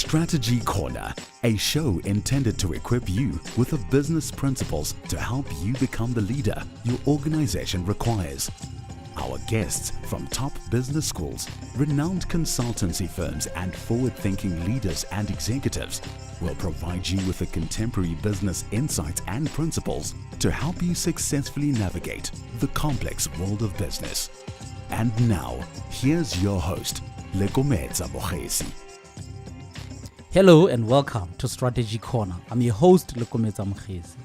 Strategy Corner, a show intended to equip you with the business principles to help you become the leader your organization requires. Our guests from top business schools, renowned consultancy firms, and forward-thinking leaders and executives will provide you with the contemporary business insights and principles to help you successfully navigate the complex world of business. And now, here's your host, Lekometsa Mogesi. Hello and welcome to Strategy Corner. I'm your host, Lekometsa Mogesi.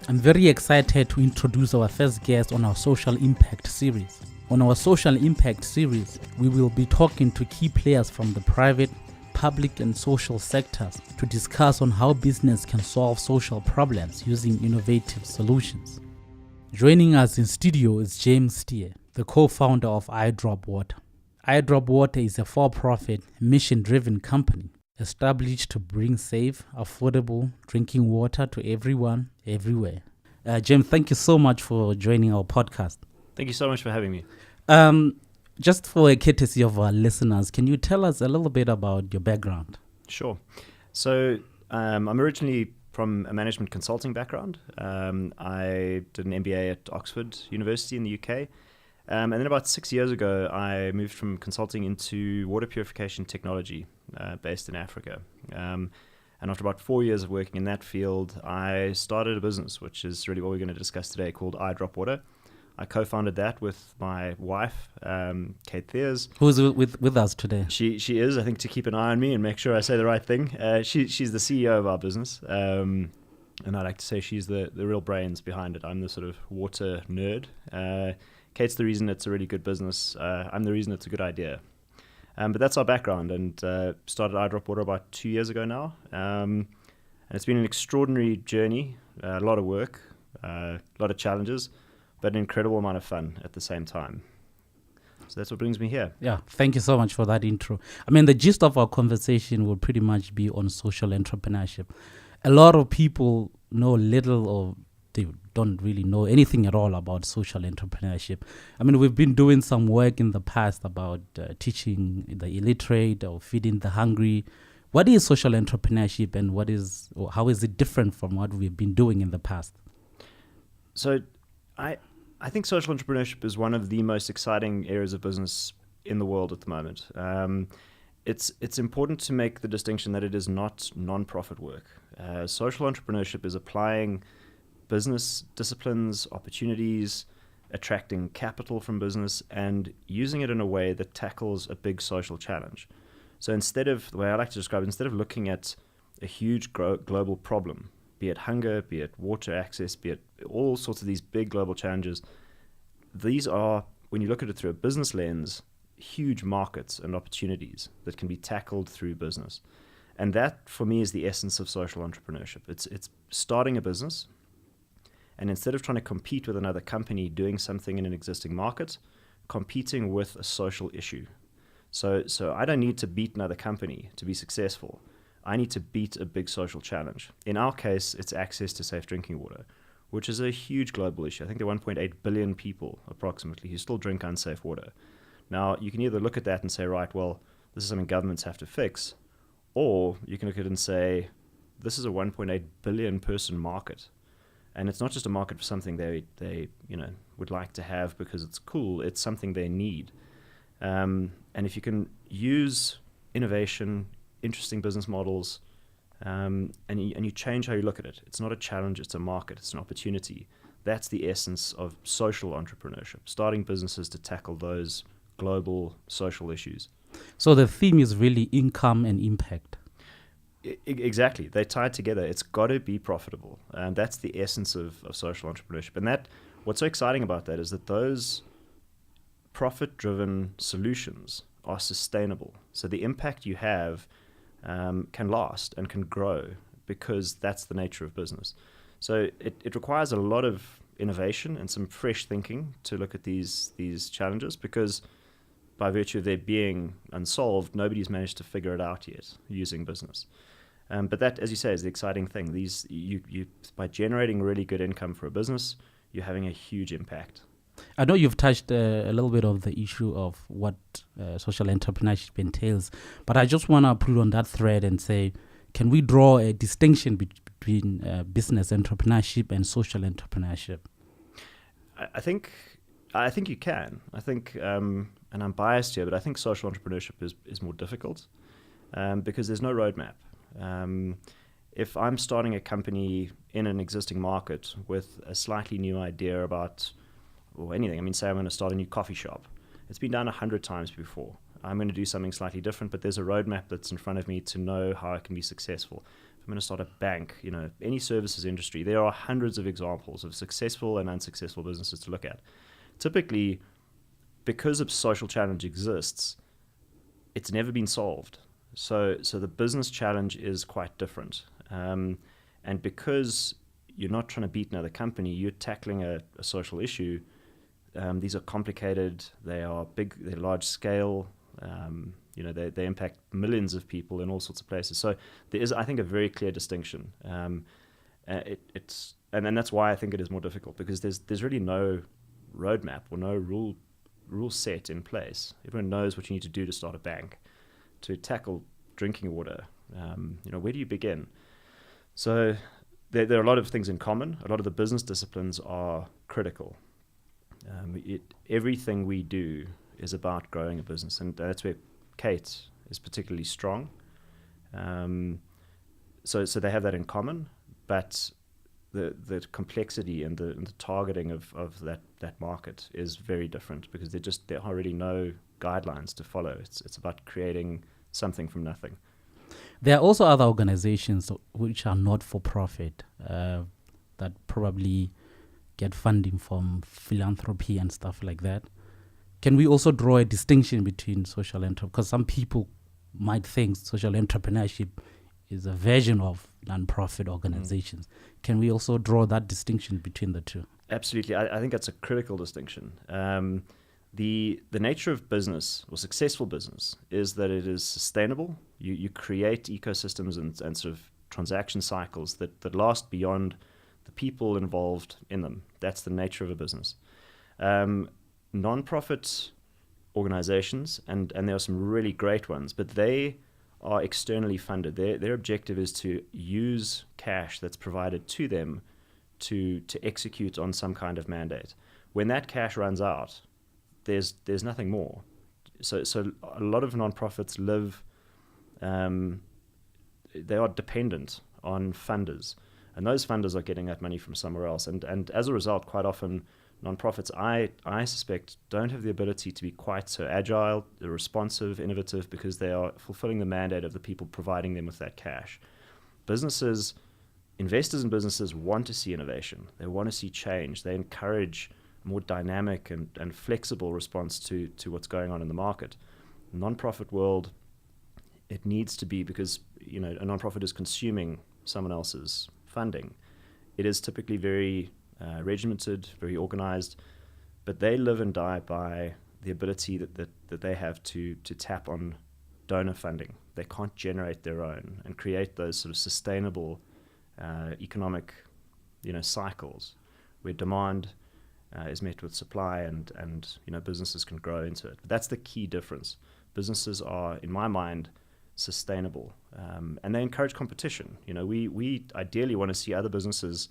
I'm very excited to introduce our first guest on our Social Impact series. On our Social Impact series, we will be talking to key players from the private, public and social sectors to discuss on how business can solve social problems using innovative solutions. Joining us in studio is James Steere, the co-founder of iDrop Water. iDrop Water is a for-profit, mission-driven company established to bring safe, affordable drinking water to everyone, everywhere. James, thank you so much for joining our podcast. Thank you so much for having me. Just for a courtesy of our listeners, can you tell us a little bit about your background? Sure. So I'm originally from a management consulting background. I did an MBA at Oxford University in the UK. And then about 6 years ago, I moved from consulting into water purification technology based in Africa. And after about 4 years of working in that field, I started a business, which is really what we're going to discuss today, called iDrop Water. I co-founded that with my wife, Kate Theers. Who's with us today? She is, I think, to keep an eye on me and make sure I say the right thing. She's the CEO of our business. And I like to say she's the real brains behind it. I'm the sort of water nerd. Kate's the reason it's a really good business. I'm the reason it's a good idea. But that's our background, and started iDrop Water about 2 years ago now. And it's been an extraordinary journey, a lot of work, a lot of challenges, but an incredible amount of fun at the same time. So that's what brings me here. Yeah, thank you so much for that intro. I mean, the gist of our conversation will pretty much be on social entrepreneurship. A lot of people know little or they don't really know anything at all about social entrepreneurship. I mean, we've been doing some work in the past about teaching the illiterate or feeding the hungry. What is social entrepreneurship, and how is it different from what we've been doing in the past? So I think social entrepreneurship is one of the most exciting areas of business in the world at the moment. It's important to make the distinction that it is not non-profit work. Social entrepreneurship is applying business disciplines, opportunities, attracting capital from business, and using it in a way that tackles a big social challenge. So the way I like to describe it, instead of looking at a huge global problem, be it hunger, be it water access, be it all sorts of these big global challenges, these are, when you look at it through a business lens, huge markets and opportunities that can be tackled through business. And that, for me, is the essence of social entrepreneurship. It's starting a business, and instead of trying to compete with another company doing something in an existing market, competing with a social issue. So I don't need to beat another company to be successful. I need to beat a big social challenge. In our case, it's access to safe drinking water, which is a huge global issue. I think there are 1.8 billion people, approximately, who still drink unsafe water. Now, you can either look at that and say, right, well, this is something governments have to fix, or you can look at it and say, this is a 1.8 billion person market. And it's not just a market for something they would like to have because it's cool. It's something they need. And if you can use innovation, interesting business models, and you change how you look at it, it's not a challenge, it's a market, it's an opportunity. That's the essence of social entrepreneurship, starting businesses to tackle those global social issues. So the theme is really income and impact. Exactly. They're tied together. It's got to be profitable. And that's the essence of social entrepreneurship. And what's so exciting about that is that those profit-driven solutions are sustainable. So the impact you have can last and can grow because that's the nature of business. So it requires a lot of innovation and some fresh thinking to look at these challenges, because by virtue of their being unsolved, nobody's managed to figure it out yet using business. But that, as you say, is the exciting thing. You by generating really good income for a business, you're having a huge impact. I know you've touched a little bit of the issue of what social entrepreneurship entails, but I just want to put on that thread and say, can we draw a distinction between business entrepreneurship and social entrepreneurship? I think you can. I think, and I'm biased here, but I think social entrepreneurship is more difficult because there's no roadmap. If I'm starting a company in an existing market with a slightly new idea about, or anything, I mean, say I'm going to start a new coffee shop. It's been done 100 times before. I'm going to do something slightly different, but there's a roadmap that's in front of me to know how I can be successful. If I'm going to start a bank, any services industry, there are hundreds of examples of successful and unsuccessful businesses to look at. Typically, because a social challenge exists, it's never been solved. So the business challenge is quite different. And because you're not trying to beat another company, you're tackling a social issue. These are complicated, they are big, they're large scale, they impact millions of people in all sorts of places. So there is, I think, a very clear distinction. And that's why I think it is more difficult, because there's really no roadmap or no rule set in place. Everyone knows what you need to do to start a bank, to tackle drinking water. Where do you begin? So there are a lot of things in common. A lot of the business disciplines are critical. Everything we do is about growing a business, and that's where Kate is particularly strong. So they have that in common, but the complexity and the targeting of that market is very different, because there are really no guidelines to follow. It's about creating something from nothing. There are also other organizations which are not for profit that probably get funding from philanthropy and stuff like that. Can we also draw a distinction between social entrepreneurship? Because some people might think social entrepreneurship is a version of non-profit organizations. Can we also draw that distinction between the two? Absolutely. I think that's a critical distinction. The nature of business, or successful business, is that it is sustainable. You create ecosystems and sort of transaction cycles that last beyond the people involved in them. That's the nature of a business. Non-profit organizations, and there are some really great ones, but they are externally funded. Their objective is to use cash that's provided to them to execute on some kind of mandate. When that cash runs out, there's nothing more. So a lot of non-profits live, they are dependent on funders, and those funders are getting that money from somewhere else. And as a result, quite often, non-profits, I suspect, don't have the ability to be quite so agile, responsive, innovative, because they are fulfilling the mandate of the people providing them with that cash. Investors in businesses want to see innovation. They want to see change. They encourage a more dynamic and flexible response to what's going on in the market. Non-profit world, it needs to be, because a non-profit is consuming someone else's funding. It is typically very regimented, very organized, but they live and die by the ability that they have to tap on donor funding. They can't generate their own and create those sort of sustainable economic cycles where demand is met with supply, and businesses can grow into it. But that's the key difference. Businesses are, in my mind, sustainable, and they encourage competition. We ideally want to see other businesses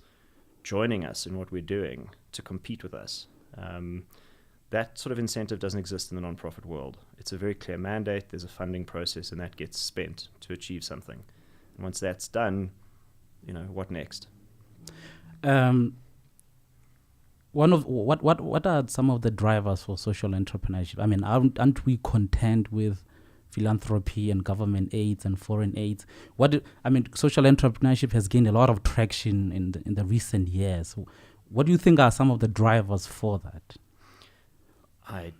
joining us in what we're doing to compete with us. That sort of incentive doesn't exist in the non-profit world. It's a very clear mandate, there's a funding process, and that gets spent to achieve something. And once that's done, what next? What are some of the drivers for social entrepreneurship? I mean, aren't we content with philanthropy and government aids and foreign aids? Social entrepreneurship has gained a lot of traction in the recent years. What do you think are some of the drivers for that? I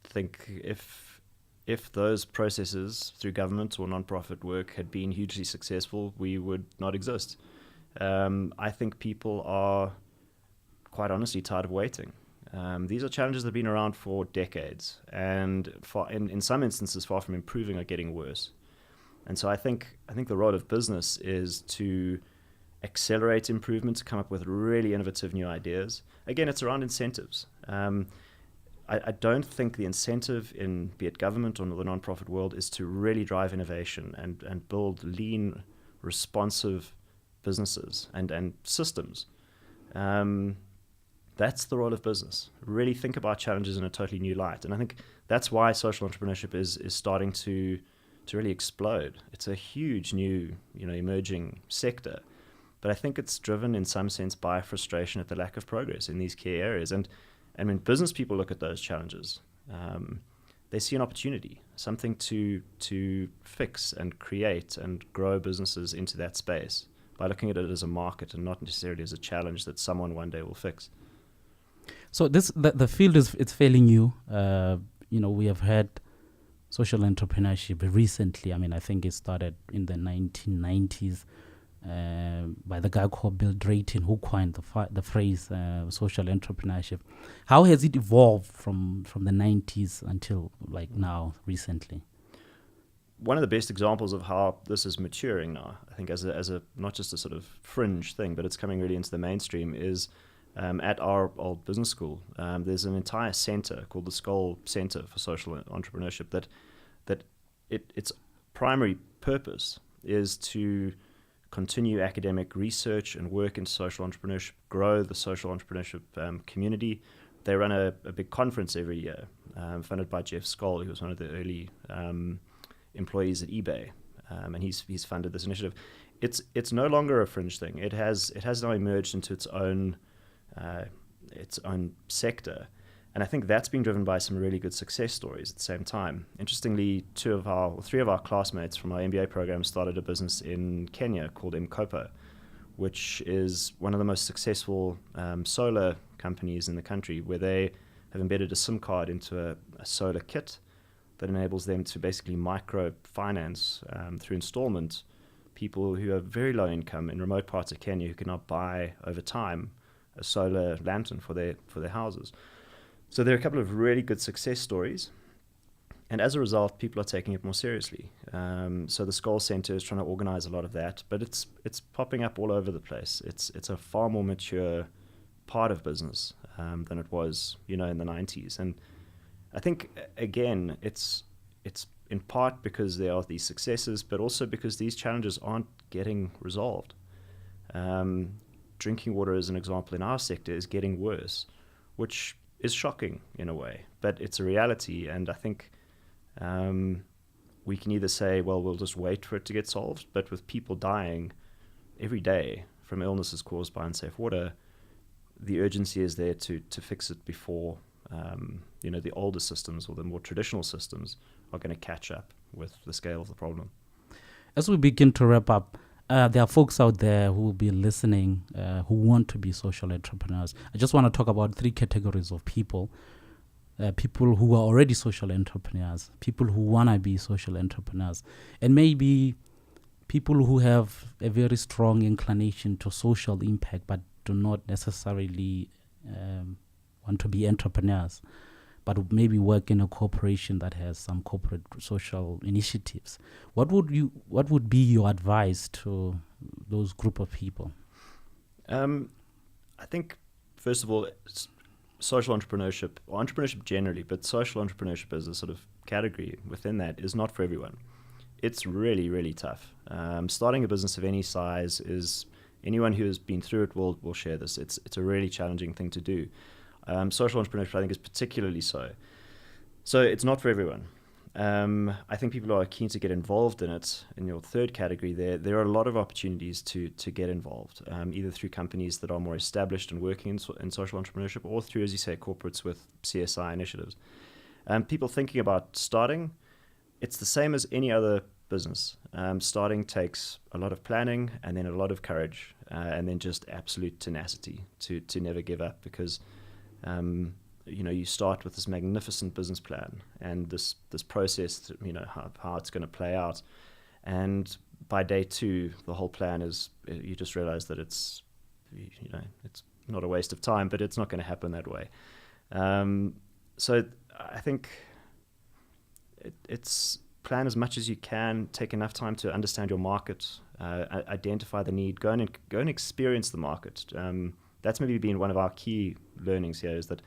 think if those processes through government or non-profit work had been hugely successful, we would not exist. I think people are quite honestly tired of waiting. These are challenges that have been around for decades, and in some instances, far from improving, are getting worse. And so I think the role of business is to accelerate improvement, to come up with really innovative new ideas. Again, it's around incentives. I don't think the incentive in, be it government or the nonprofit world, is to really drive innovation and build lean, responsive businesses and systems. That's the role of business. Really think about challenges in a totally new light. And I think that's why social entrepreneurship is starting to really explode. It's a huge new, emerging sector. But I think it's driven in some sense by frustration at the lack of progress in these key areas. And when business people look at those challenges, they see an opportunity, something to fix and create and grow businesses into that space by looking at it as a market and not necessarily as a challenge that someone one day will fix. So the field it's fairly new. We have had social entrepreneurship recently. I mean, I think it started in the 1990s by the guy called Bill Drayton, who coined the phrase social entrepreneurship. How has it evolved from the 90s until like now, recently? One of the best examples of how this is maturing now, I think, as a not just a sort of fringe thing, but it's coming really into the mainstream, is at our old business school. There's an entire center called the Skoll Center for Social Entrepreneurship that its primary purpose is to continue academic research and work in social entrepreneurship, grow the social entrepreneurship community. They run a big conference every year, funded by Jeff Skoll, who was one of the early employees at eBay, and he's funded this initiative. It's no longer a fringe thing. It has now emerged into its own sector, and I think that's been driven by some really good success stories at the same time. Interestingly, three of our classmates from our MBA program started a business in Kenya called Mkopa, which is one of the most successful solar companies in the country, where they have embedded a SIM card into a solar kit that enables them to basically microfinance through installment people who have very low income in remote parts of Kenya who cannot buy over time a solar lantern for their houses. So there are a couple of really good success stories, and as a result, people are taking it more seriously. So the Skoll Center is trying to organize a lot of that, but it's popping up all over the place. It's a far more mature part of business than it was, in the 90s. And I think, again, it's in part because there are these successes, but also because these challenges aren't getting resolved. Drinking water, as an example, in our sector is getting worse, which is shocking in a way, but it's a reality. And I think we can either say, well, we'll just wait for it to get solved, but with people dying every day from illnesses caused by unsafe water, the urgency is there to fix it before the older systems or the more traditional systems are going to catch up with the scale of the problem. As we begin to wrap up, there are folks out there who will be listening who want to be social entrepreneurs. I just want to talk about three categories of people. People who are already social entrepreneurs, people who want to be social entrepreneurs, and maybe people who have a very strong inclination to social impact but do not necessarily want to be entrepreneurs, but maybe work in a corporation that has some corporate social initiatives. What would be your advice to those group of people? I think, first of all, social entrepreneurship, or entrepreneurship generally, but social entrepreneurship as a sort of category within that is not for everyone. It's really, really tough. Starting a business of any size is, anyone who has been through it will share this. It's a really challenging thing to do. Social entrepreneurship, I think, is particularly so. So it's not for everyone. I think people are keen to get involved in it. In your third category there are a lot of opportunities to get involved, either through companies that are more established and working in social entrepreneurship, or through, as you say, corporates with CSI initiatives. People thinking about starting, it's the same as any other business. Starting takes a lot of planning and then a lot of courage, and then just absolute tenacity to never give up, because you start with this magnificent business plan and this process, how it's going to play out, and by day 2, the whole plan is, you just realize that it's not a waste of time, but it's not going to happen that way. So I think it's plan as much as you can, take enough time to understand your market, identify the need, go and experience the market. That's maybe been one of our key learnings here, is that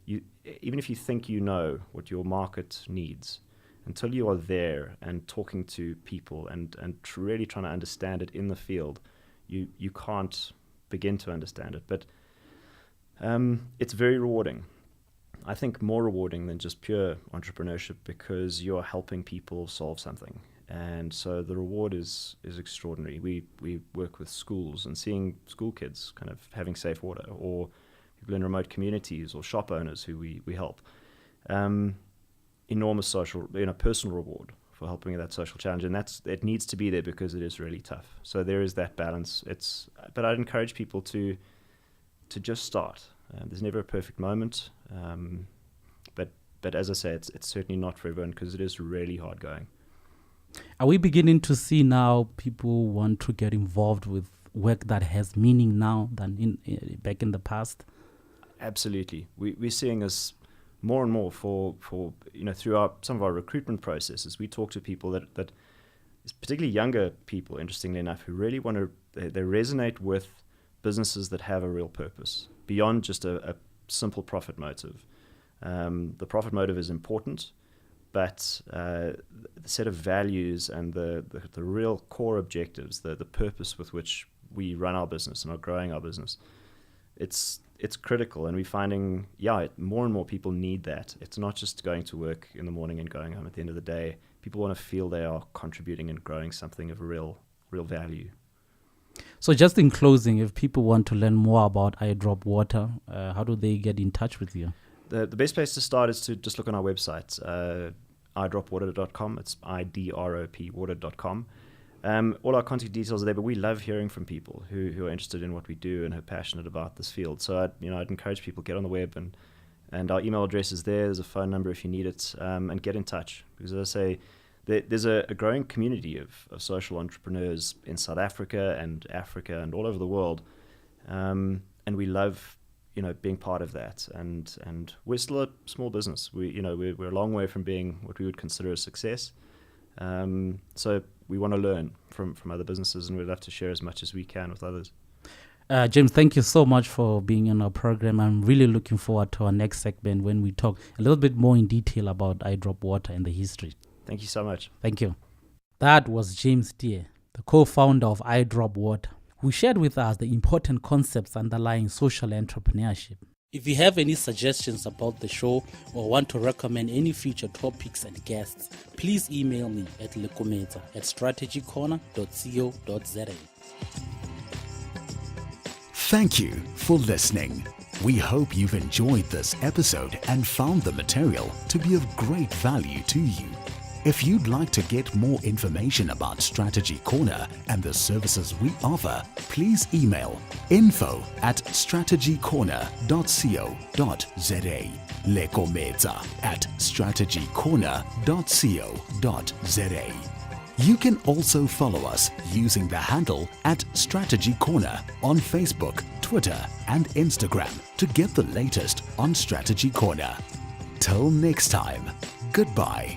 even if you think you know what your market needs, until you are there and talking to people and really trying to understand it in the field, you can't begin to understand it. But it's very rewarding. I think more rewarding than just pure entrepreneurship, because you're helping people solve something. And so the reward is extraordinary. We work with schools and seeing school kids kind of having safe water, or people in remote communities, or shop owners who we help. Enormous social, personal reward for helping with that social challenge. And it needs to be there because it is really tough. So there is that balance. But I'd encourage people to just start. There's never a perfect moment. But as I say, it's certainly not for everyone, because it is really hard going. Are we beginning to see now people want to get involved with work that has meaning now than back in the past? Absolutely. We're seeing this more and more for through some of our recruitment processes. We talk to people that particularly younger people, interestingly enough, who really want to, they resonate with businesses that have a real purpose beyond just a simple profit motive. The profit motive is important, but the set of values and the real core objectives, the purpose with which we run our business and are growing our business, it's critical. And we're finding, more and more people need that. It's not just going to work in the morning and going home at the end of the day. People want to feel they are contributing and growing something of real value. So just in closing, if people want to learn more about iDrop Water, how do they get in touch with you? The best place to start is to just look on our website, idropwater.com. It's idrop water.com. All our contact details are there, but we love hearing from people who are interested in what we do and are passionate about this field. So I'd encourage people to get on the web, and our email address is there. There's a phone number if you need it, and get in touch. Because as I say, there's a growing community of social entrepreneurs in South Africa and all over the world, and we love being part of that. And we're still a small business. We're a long way from being what we would consider a success. So we want to learn from other businesses, and we'd love to share as much as we can with others. James, thank you so much for being on our program. I'm really looking forward to our next segment when we talk a little bit more in detail about iDrop Water and the history. Thank you so much. Thank you. That was James Steere, the co-founder of iDrop Water, who shared with us the important concepts underlying social entrepreneurship. If you have any suggestions about the show or want to recommend any future topics and guests, please email me at lekometa@strategycorner.co.za. Thank you for listening. We hope you've enjoyed this episode and found the material to be of great value to you. If you'd like to get more information about Strategy Corner and the services we offer, please email info@strategycorner.co.za, lekometa@strategycorner.co.za. You can also follow us using the handle @Strategy Corner on Facebook, Twitter, and Instagram to get the latest on Strategy Corner. Till next time, goodbye.